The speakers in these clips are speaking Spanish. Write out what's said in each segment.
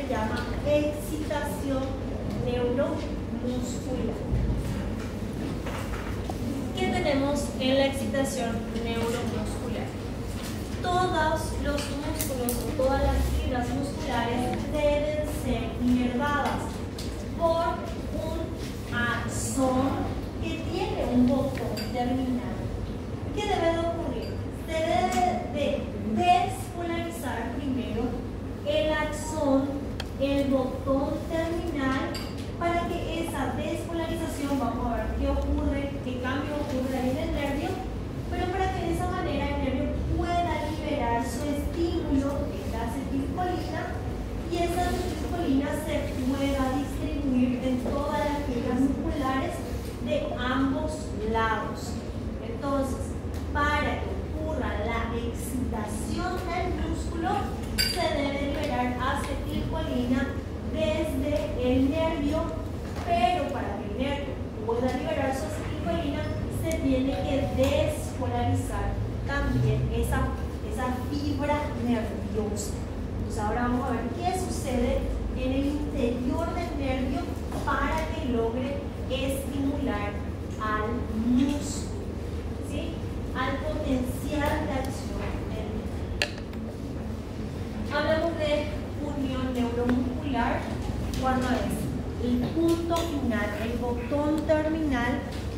se llama excitación neuromuscular. ¿Qué tenemos en la excitación neuromuscular? Todos los músculos o todas las fibras musculares deben ser inervadas por un axón que tiene un botón terminal. ¿Qué debe de ocurrir? Se debe de despolarizar primero el axón, el botón terminal, para que esa despolarización, vamos a ver qué ocurre, qué cambio ocurre ahí en el nervio, pero para que de esa manera el nervio pueda liberar su estímulo, que es la acetilcolina, y esa acetilcolina se pueda distribuir en todas las fibras musculares de ambos lados. Entonces, para que ocurra la excitación del músculo, se debe liberar acetilcolina desde el nervio, pero para que el nervio pueda liberar su acetilcolina, se tiene que despolarizar también esa fibra nerviosa. Entonces ahora vamos a ver qué sucede en el interior del nervio para que logre estimular al músculo, ¿sí? Al potencial de acción del nervio. Hablamos de unión neuromuscular cuando es el punto final, el botón terminal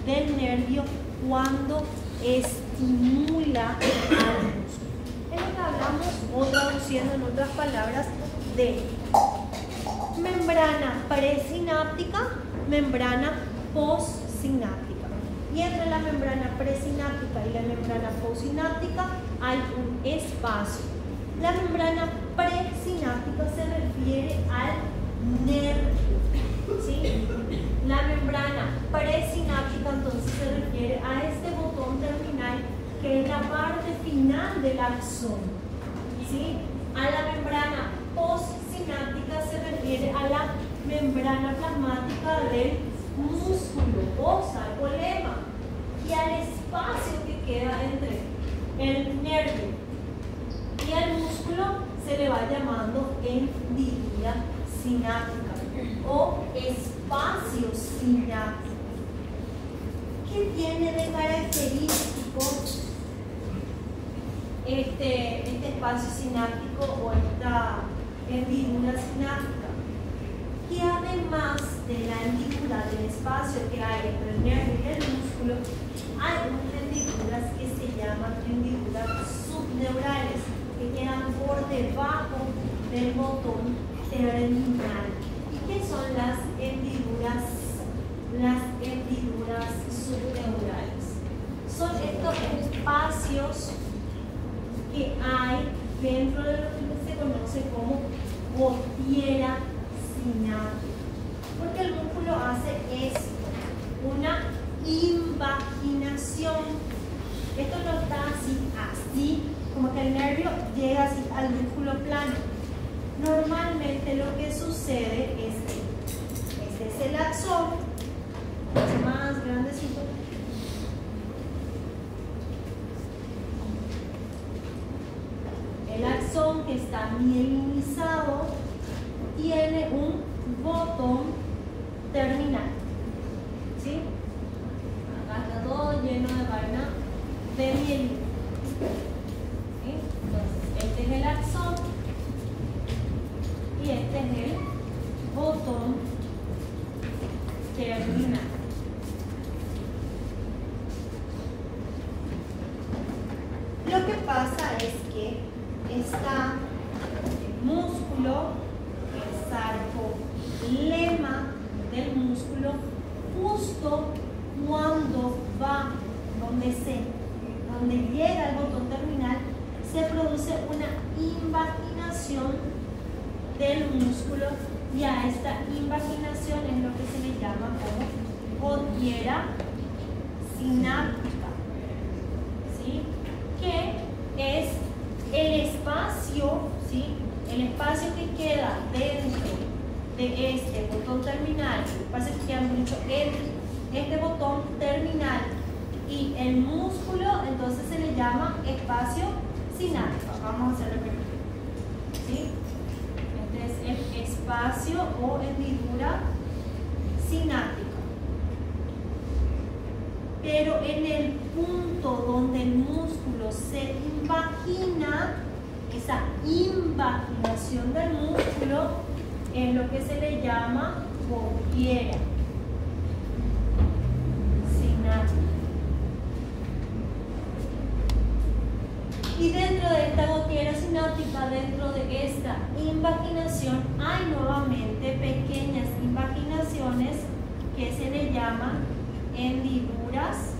del nervio cuando estimula al músculo. Es lo que hablamos, o traduciendo en otras palabras, de membrana presináptica, membrana postsináptica. Y entre la membrana presináptica y la membrana postsináptica hay un espacio. La membrana presináptica se refiere al nervio, ¿sí? La membrana presináptica entonces se refiere a este botón terminal que es la parte final del axón, ¿sí? A la membrana postsináptica se refiere a la membrana plasmática del músculo o sarcolemma, y al espacio que queda entre el nervio y el músculo se le va llamando hendidura sináptica o espacio sináptico. ¿Qué tiene de característico este espacio sináptico o esta hendidura sináptica? Que además de la hendidura del espacio que hay entre el nervio y el músculo, hay unas hendiduras que se llaman hendiduras subneurales, que quedan por debajo del botón terminal. ¿Y qué son las hendiduras? Las hendiduras subneurales son estos espacios que hay dentro de lo que se conoce como botiera sináptica, porque el músculo hace esto, una invaginación. Esto no está así, como que el nervio llega así al músculo plano. Normalmente lo que sucede es que este es el axón, es más grandecito. El axón, que está mielinizado, tiene un botón terminal, ¿sí? Acá está todo lleno de vaina de mielina, ¿sí? Entonces, este es el axón y este es el botón terminal. Lo que pasa es que está el músculo, el sarcolema del músculo, justo cuando va, donde llega el botón terminal, se produce una invaginación del músculo, y a esta invaginación es lo que se le llama como botiera sináptica, ¿sí? Que es el espacio, ¿sí? El espacio que queda dentro de este botón terminal, el espacio que queda mucho entre este botón terminal y el músculo, entonces se le llama espacio sináptico. Vamos a hacerlo primero, ¿sí? Este es el espacio pero en el punto donde el músculo se invagina, esa invaginación del músculo es lo que se le llama gotiera sináptica. Y dentro de esta gotiera sináptica, dentro de esta invaginación, hay nuevamente pequeñas invaginaciones que se le llaman hendiduras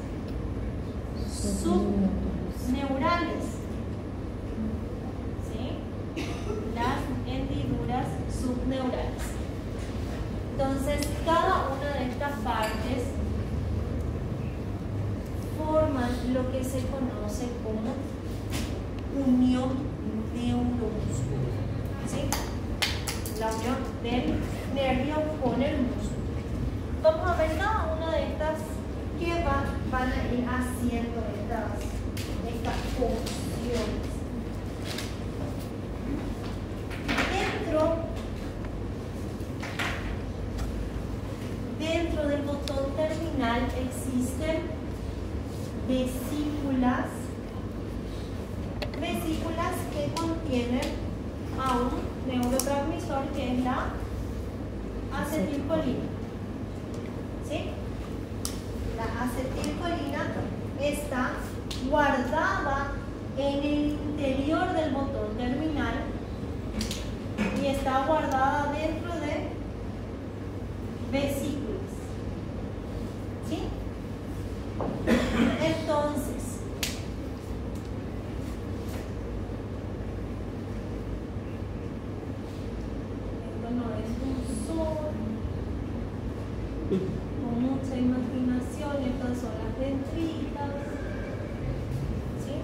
subneurales. ¿Sí? Las hendiduras subneurales. Entonces, cada una de estas partes forman lo que se conoce como unión neuromuscular. ¿Sí? La unión del nervio con el músculo. Vamos a ver cada una de estas que van a ir haciendo estas funciones. Dentro del botón terminal existen vesículas que contienen a un neurotransmisor que es la acetilcolina. ¿Sí? La acetilcolina está guardada en el interior del botón terminal y está guardada dentro de vesículas. ¿Sí? Entonces, con mucha imaginación, estas son las dendritas. ¿Sí?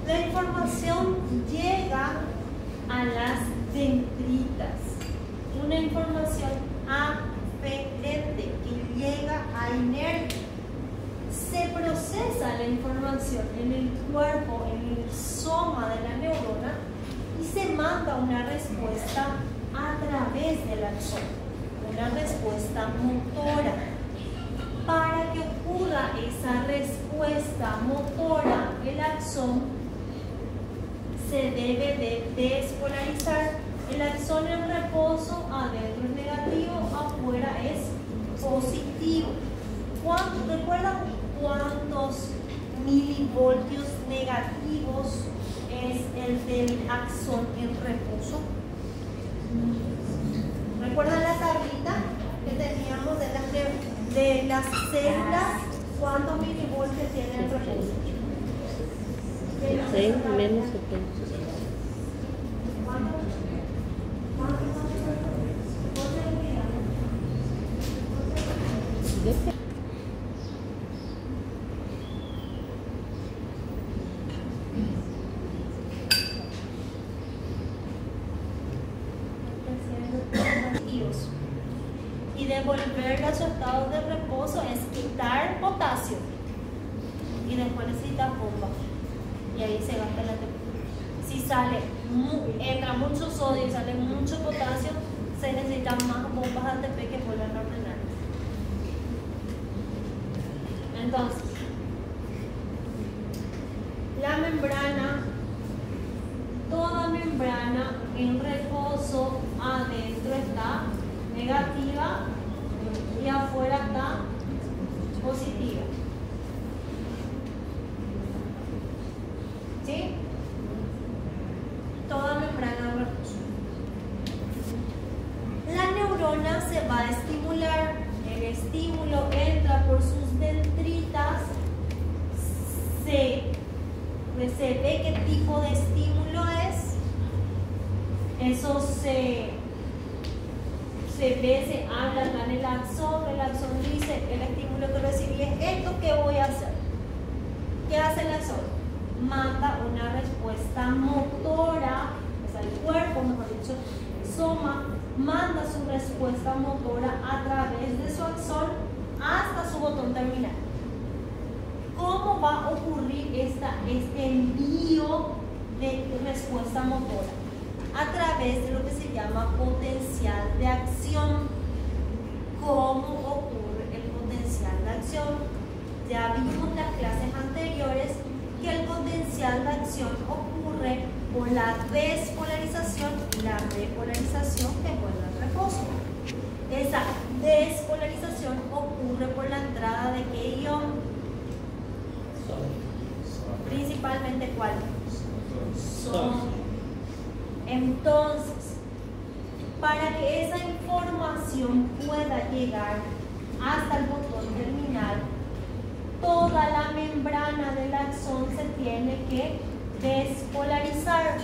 La información llega a las dendritas, una información aferente que llega al nervio. Se procesa la información en el cuerpo, en el soma de la neurona y se manda una respuesta a través del axón, una respuesta motora. Para que ocurra esa respuesta motora, el axón se debe de despolarizar. El axón en reposo, adentro es negativo, afuera es positivo. ¿Recuerdan cuántos milivoltios negativos es el del axón en reposo? ¿Recuerdan la tablita que teníamos de las células? ¿Cuántos milivoltios tiene el reposo? 6 menos 70. Y devolver a su estado de reposo es quitar potasio y después necesita bomba y ahí se gasta la temperatura. Si entra mucho sodio y sale mucho potasio, se necesitan más bombas ATP que vuelvan a ordenar. Entonces, la membrana, toda membrana en reposo, adentro está negativa y afuera está positiva. ¿Sí? Toda membrana en reposo. La neurona se va a estimular. El estímulo entra por sus dendritas. Se ve qué tipo de estímulo es. Eso se ve, se habla acá en el axón dice, el estímulo que recibí es esto, ¿qué voy a hacer? ¿Qué hace el axón? Manda una respuesta motora, o sea, el cuerpo, mejor dicho, soma, manda su respuesta motora a través de su axón hasta su botón terminal. ¿Cómo va a ocurrir este envío de respuesta motora? A través de lo que se llama potencial de acción. ¿Cómo ocurre el potencial de acción? ya vimos en las clases anteriores que el potencial de acción ocurre por la despolarización y la repolarización, que es el reposo. Esa despolarización ocurre por la entrada de ¿qué ion? Principalmente ¿cuál? Sodio. Entonces, para que esa información pueda llegar hasta el botón terminal, toda la membrana del axón se tiene que despolarizar.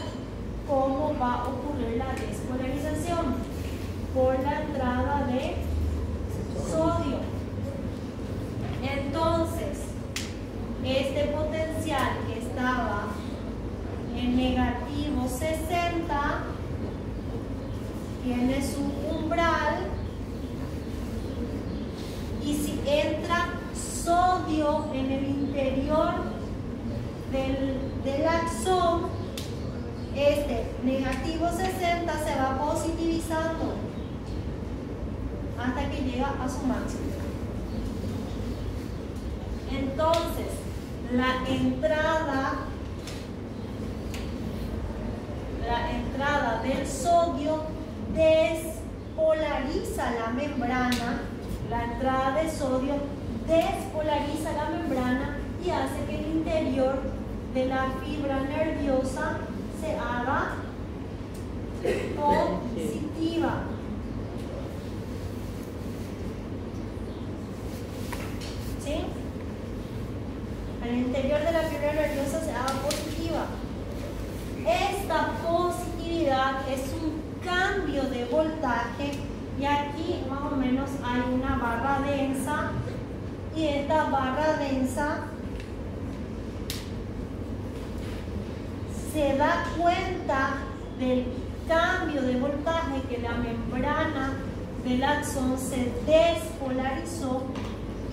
¿Cómo va a ocurrir la despolarización? Por la entrada de sodio. Entonces, este potencial que estaba en negativo 60 tiene su umbral, y si entra sodio en el interior del axón, este negativo 60 se va positivizando hasta que llega a su máximo. Entonces, la entrada del sodio despolariza la membrana. La entrada de sodio despolariza la membrana y hace que el interior de la fibra nerviosa se haga positiva. ¿Sí? El interior de la fibra nerviosa se haga positiva. Esta positividad es un cambio de voltaje, y aquí más o menos hay una barra densa, y esta barra densa se da cuenta del cambio de voltaje, que la membrana del axón se despolarizó,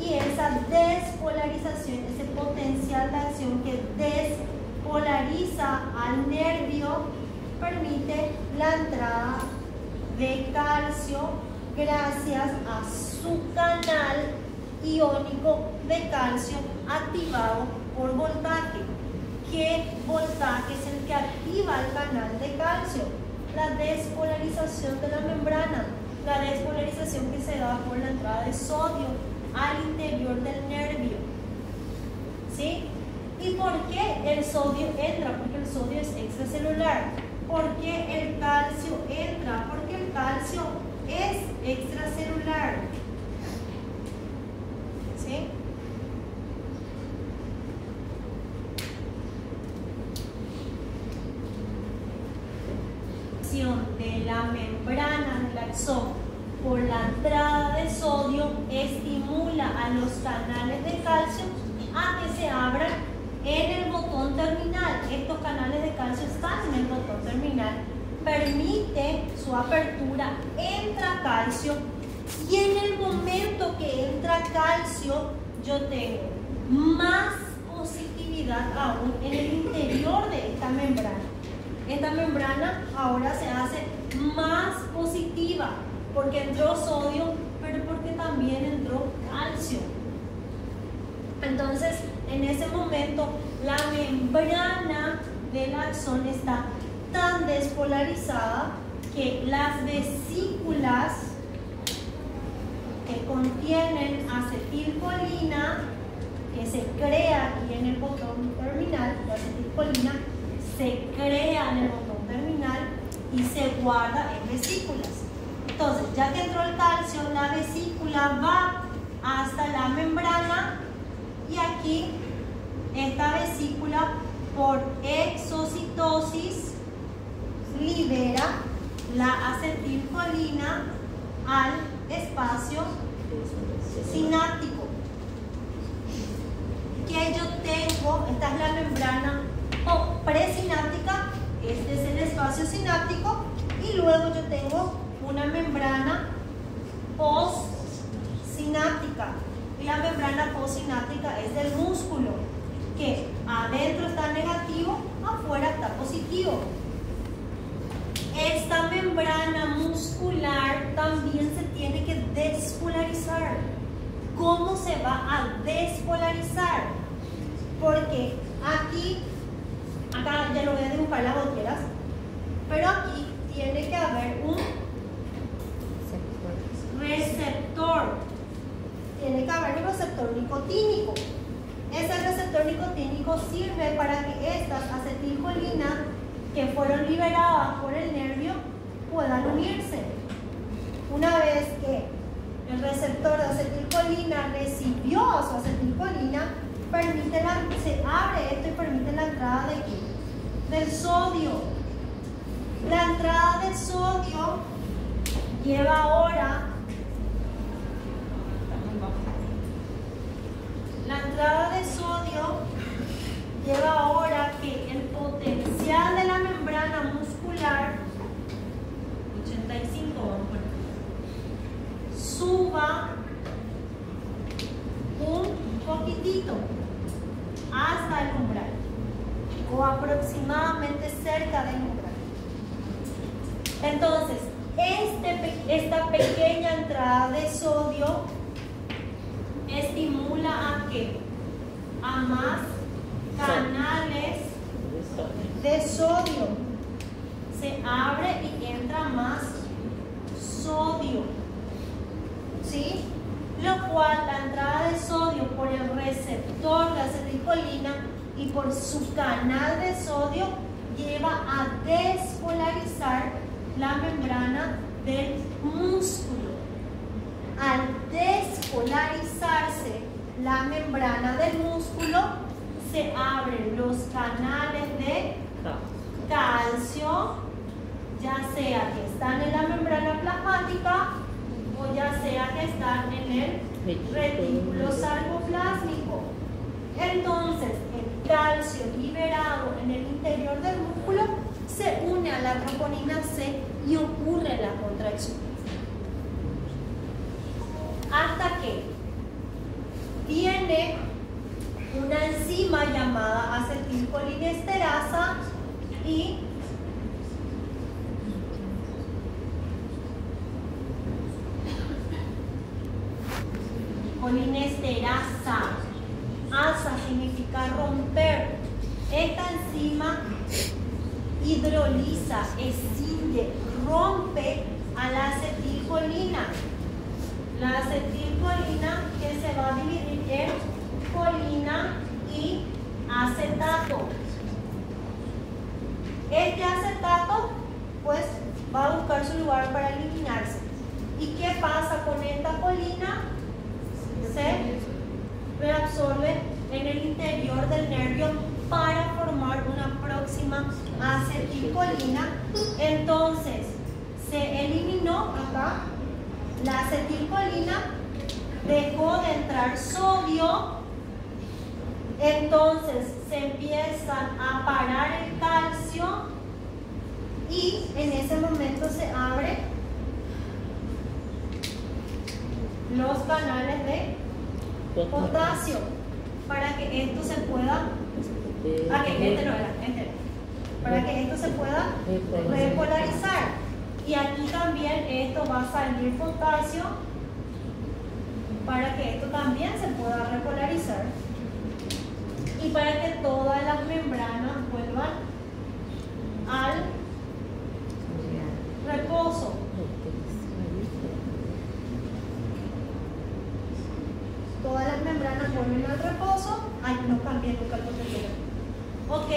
y esa despolarización, ese potencial de acción que despolariza al nervio, permite la entrada de calcio gracias a su canal iónico de calcio activado por voltaje. ¿Qué voltaje es el que activa el canal de calcio? La despolarización de la membrana, la despolarización que se da por la entrada de sodio al interior del nervio. ¿Sí? ¿Y por qué el sodio entra? Porque el sodio es extracelular. ¿Por qué el calcio entra? Porque el calcio es extracelular. ¿Sí? De la membrana del axón por la entrada de sodio estimula a los canales de calcio a que se abran en el botón terminal. Estos canales de calcio están en el botón terminal, permite su apertura, entra calcio, y en el momento que entra calcio yo tengo más positividad aún en el interior de esta membrana. Esta membrana ahora se hace más positiva porque entró sodio, pero porque también entró calcio. Entonces, en ese momento, la membrana del axón está tan despolarizada que las vesículas que contienen acetilcolina, que se crea aquí en el botón terminal, la acetilcolina se crea en el botón terminal y se guarda en vesículas. Entonces, ya que entró el calcio, la vesícula va hasta la membrana, y aquí esta vesícula por exocitosis libera la acetilcolina al espacio sináptico. Que yo tengo, esta es la membrana presináptica, este es el espacio sináptico, y luego yo tengo una membrana postsináptica. Y la membrana postsináptica es del músculo, que adentro está negativo, afuera está positivo. Esta membrana muscular también se tiene que despolarizar. ¿Cómo se va a despolarizar? Porque acá ya lo voy a dibujar las goteras, pero aquí tiene que haber un receptor. Tiene que haber un receptor nicotínico. Ese receptor nicotínico sirve para que estas acetilcolinas que fueron liberadas por el nervio puedan unirse. Una vez que el receptor de acetilcolina recibió a su acetilcolina, se abre esto y permite la entrada del sodio. La entrada del sodio lleva ahora que el potencial de la membrana muscular 85 suba un poquitito hasta el umbral o aproximadamente cerca del umbral. Entonces, esta pequeña entrada de sodio estimula ¿a qué? A más canales de sodio. Se abre y entra más sodio, ¿sí? Lo cual la entrada de sodio por el receptor de acetilcolina y por su canal de sodio lleva a despolarizar la membrana del músculo. Al despolarizarse la membrana del músculo, se abren los canales de calcio, ya sea que están en la membrana plasmática o ya sea que están en el retículo sarcoplásmico. Entonces, el calcio liberado en el interior del músculo se une a la troponina C y ocurre la contracción. Hasta que viene una enzima llamada acetilcolinesterasa y colinesterasa. Asa significa romper. Esta enzima hidroliza, escinde, rompe a la acetilcolina. La acetilcolina que se va a dividir en colina y acetato. Este acetato pues va a buscar su lugar para eliminarse. ¿Y qué pasa con esta colina? Se reabsorbe en el interior del nervio para formar una próxima acetilcolina. Entonces se eliminó acá la acetilcolina, dejó de entrar sodio, entonces se empiezan a parar el calcio y en ese momento se abren los canales de potasio para que esto se pueda para que esto se pueda repolarizar. Y aquí también esto va a salir potasio para que esto también se pueda repolarizar y para que todas las membranas vuelvan al reposo. Todas las membranas vuelven al reposo. Ay, no cambié nunca el potencial. Ok,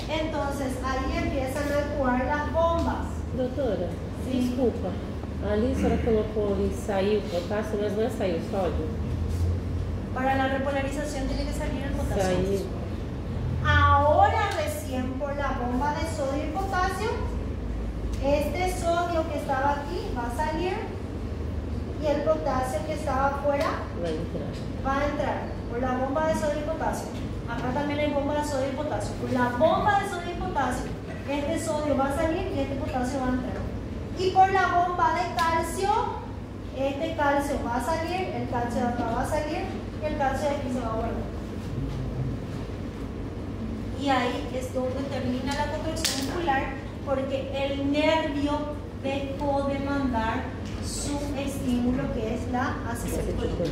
entonces ahí empiezan a actuar las bombas. Doutora, Sim. desculpa. Ali a senhora colocou ali sair o potássio, mas não é sair o sódio? Para la repolarización tiene que salir el potasio. Sair. Ahora recién por la bomba de sodio y potasio, este sodio que estaba aquí va a salir y el potasio que estaba afuera Vai entrar. va a entrar por la bomba de sodio y potasio. Acá también hay bomba de sodio y potasio. Por la bomba de sodio y potasio, este sodio va a salir y este potasio va a entrar. Y por la bomba de calcio, este calcio va a salir, el calcio de acá va a salir y el calcio de aquí se va a guardar. Y ahí es donde termina la contracción muscular porque el nervio dejó de mandar su estímulo que es la acetilcolina.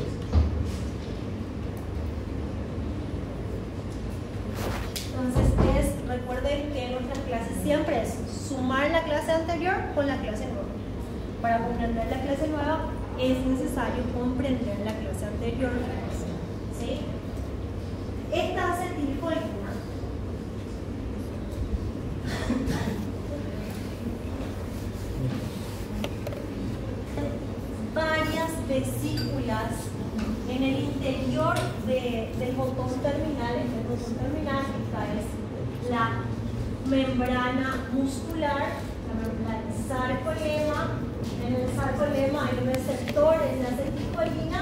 Entonces, recuerden que nuestras clases siempre es sumar la clase anterior con la clase nueva. Para comprender la clase nueva es necesario comprender la clase anterior. ¿Sí? Esta acetilcolina varias vesículas en el interior del botón terminal. En el botón terminal esta es la membrana muscular, el sarcolema. En el sarcolema hay receptores de acetilcolina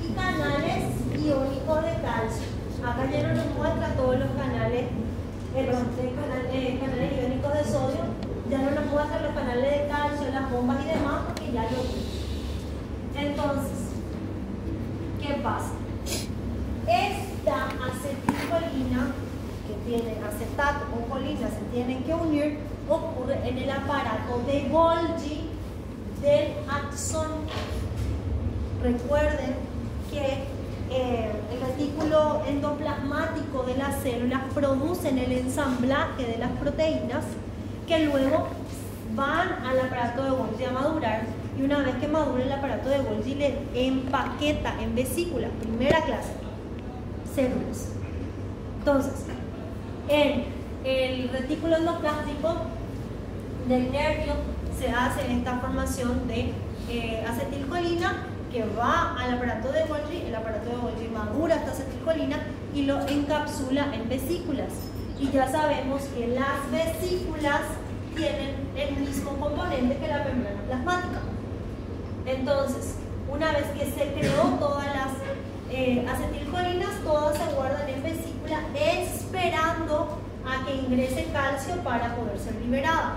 y canales iónicos de calcio. Acá ya no nos muestra todos los canales, canales iónicos de sodio, ya no nos muestra los canales de calcio, las bombas y demás, porque ya lo vimos. Entonces, ¿qué pasa? Esta acetilcolina, que tiene acetato con colina, se tienen que unir, ocurre en el aparato de Golgi del axón. Recuerden que el retículo endoplasmático de las células producen el ensamblaje de las proteínas que luego van al aparato de Golgi a madurar, y una vez que madura el aparato de Golgi le empaqueta en vesículas, primera clase, células. Entonces, en el retículo endoplástico del nervio se hace esta formación de acetilcolina que va al aparato de Golgi. El aparato de Golgi madura esta acetilcolina y lo encapsula en vesículas. Y ya sabemos que las vesículas tienen el mismo componente que la membrana plasmática. Entonces, una vez que se creó todas las acetilcolinas, todas se guardan en vesícula esperando a que ingrese calcio para poder ser liberada.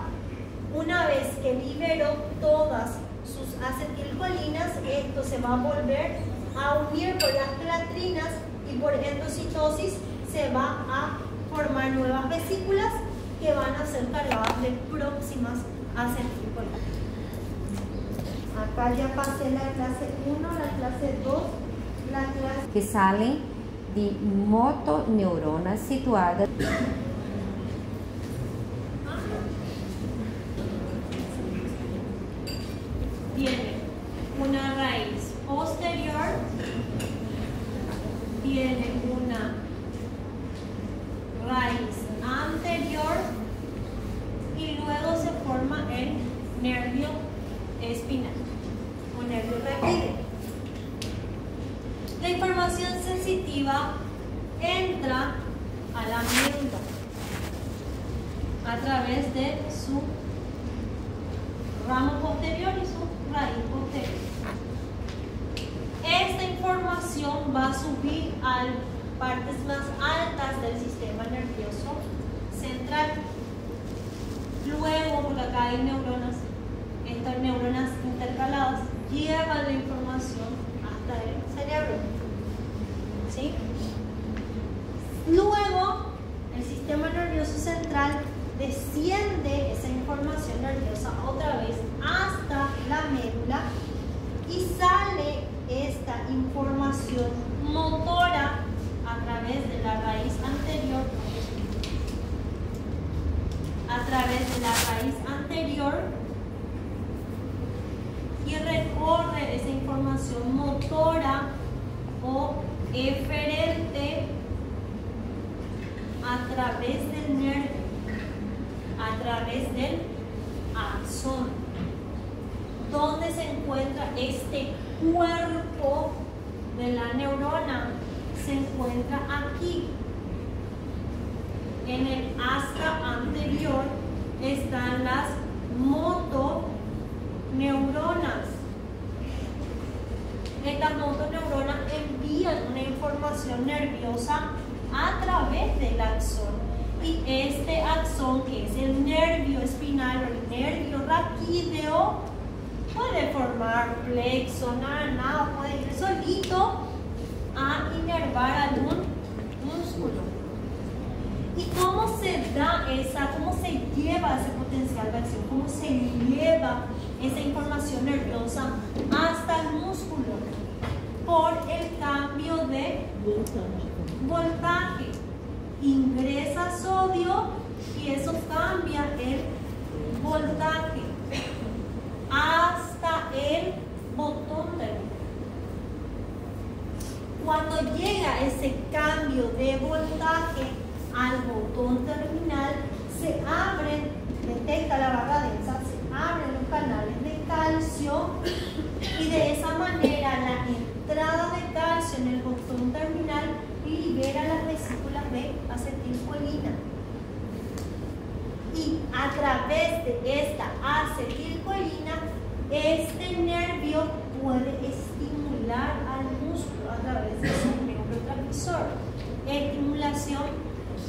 Una vez que liberó todas sus acetilcolinas, esto se va a volver a unir por las clatrinas y por endocitosis se va a formar nuevas vesículas que van a ser cargadas de próximas acetilcolinas. Acá ya pasé la clase 1, la clase 2, la clase... que salen de motoneuronas situadas. Tiene una raíz posterior, tiene una raíz anterior y luego se forma el nervio espinal o nervio raquídeo. La información sensitiva entra a la médula a través de su ramo posterior y su raíz posterior. Esta información va a subir a partes más altas del sistema nervioso central. Luego, porque acá hay neuronas, estas neuronas intercaladas llevan la información hasta el cerebro. ¿Sí? Luego, el sistema nervioso central desciende esa información nerviosa otra vez hasta la médula y sale esta información motora a través de la raíz anterior, y recorre esa información motora o eferente a través del nervio, a través del axón. ¿Dónde se encuentra este cuerpo de la neurona? Se encuentra aquí. En el asta anterior están las motoneuronas. Estas motoneuronas envían una información nerviosa a través del axón. Y este axón, que es el nervio espinal o el nervio raquídeo, puede formar plexo, nada, puede ir solito a inervar algún músculo. ¿Y cómo se da cómo se lleva ese potencial de acción? ¿Cómo se lleva esa información nerviosa hasta el músculo? Por el cambio de voltaje. ingresa sodio y eso cambia el voltaje hasta el botón terminal. Cuando llega ese cambio de voltaje al botón terminal, se abren, detecta la barra densa, se abren los canales de calcio y de esa manera la entrada de calcio en el botón terminal libera las vesículas de acetilcolina. Y a través de esta acetilcolina, este nervio puede estimular al músculo a través de su neurotransmisor. Estimulación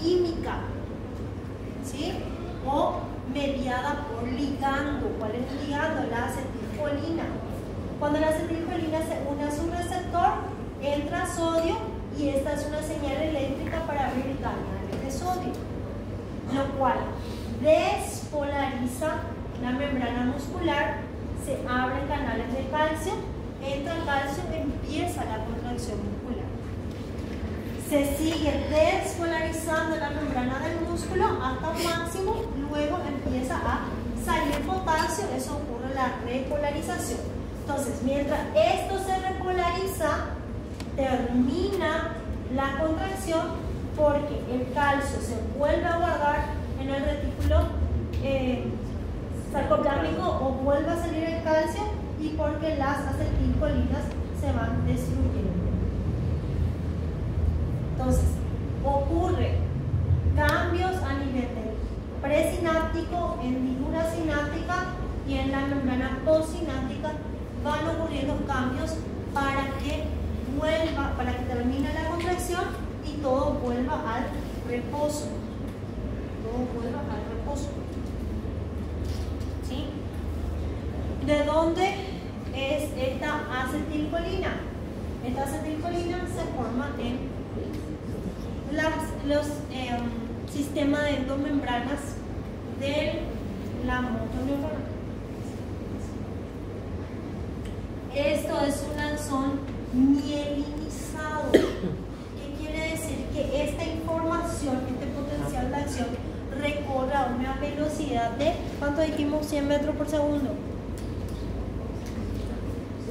química, ¿sí? O mediada por ligando. ¿Cuál es el ligando? La acetilcolina. Cuando la acetilcolina se une a su receptor, entra sodio y esta es una señal eléctrica para abrir canales de sodio, lo cual despolariza la membrana muscular, se abren canales de calcio, entra el calcio, empieza la contracción muscular. Se sigue despolarizando la membrana del músculo hasta un máximo, luego empieza a salir potasio, eso ocurre la repolarización. Entonces, mientras esto se repolariza, termina la contracción porque el calcio se vuelve a guardar en el retículo sarcoplástico o vuelve a salir el calcio y porque las acetilcolinas se van destruyendo. Entonces, ocurre cambios a nivel del presináptico, hendidura sináptica y en la membrana postsináptica van ocurriendo cambios para que termine la contracción y todo vuelva al reposo. Todo vuelva al reposo. ¿Sí? ¿De dónde es esta acetilcolina? Esta acetilcolina se forma en los sistemas de endomembranas de la motoneurona. Esto es un lanzón mielinizado. ¿Qué quiere decir? Que esta información, este potencial de acción, recorre a una velocidad de, ¿cuánto dijimos? 100 metros por segundo.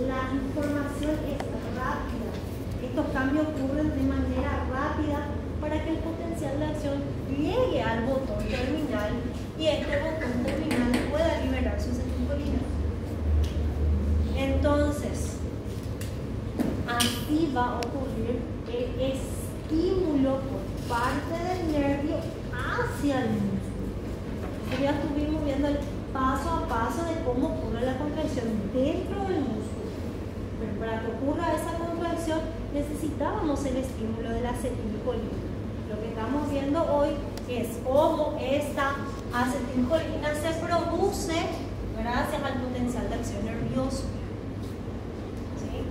La información es rápida. Estos cambios ocurren de manera rápida para que el potencial de acción llegue al botón terminal y este botón terminal pueda liberar sus acetilcolinas. Entonces, así va a ocurrir el estímulo por parte del nervio hacia el músculo. Ya estuvimos viendo el paso a paso de cómo ocurre la contracción dentro del músculo. Pero para que ocurra esa contracción necesitábamos el estímulo de la acetilcolina. Lo que estamos viendo hoy es cómo esta acetilcolina se produce gracias al potencial de acción nervioso.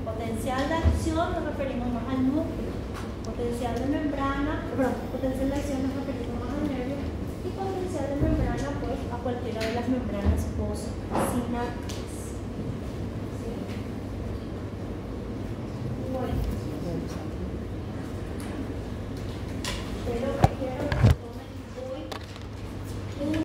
Potencial de acción nos referimos más al núcleo, potencial de membrana, potencial de acción nos referimos más al nervio y potencial de membrana pues a cualquiera de las membranas postsinápticas.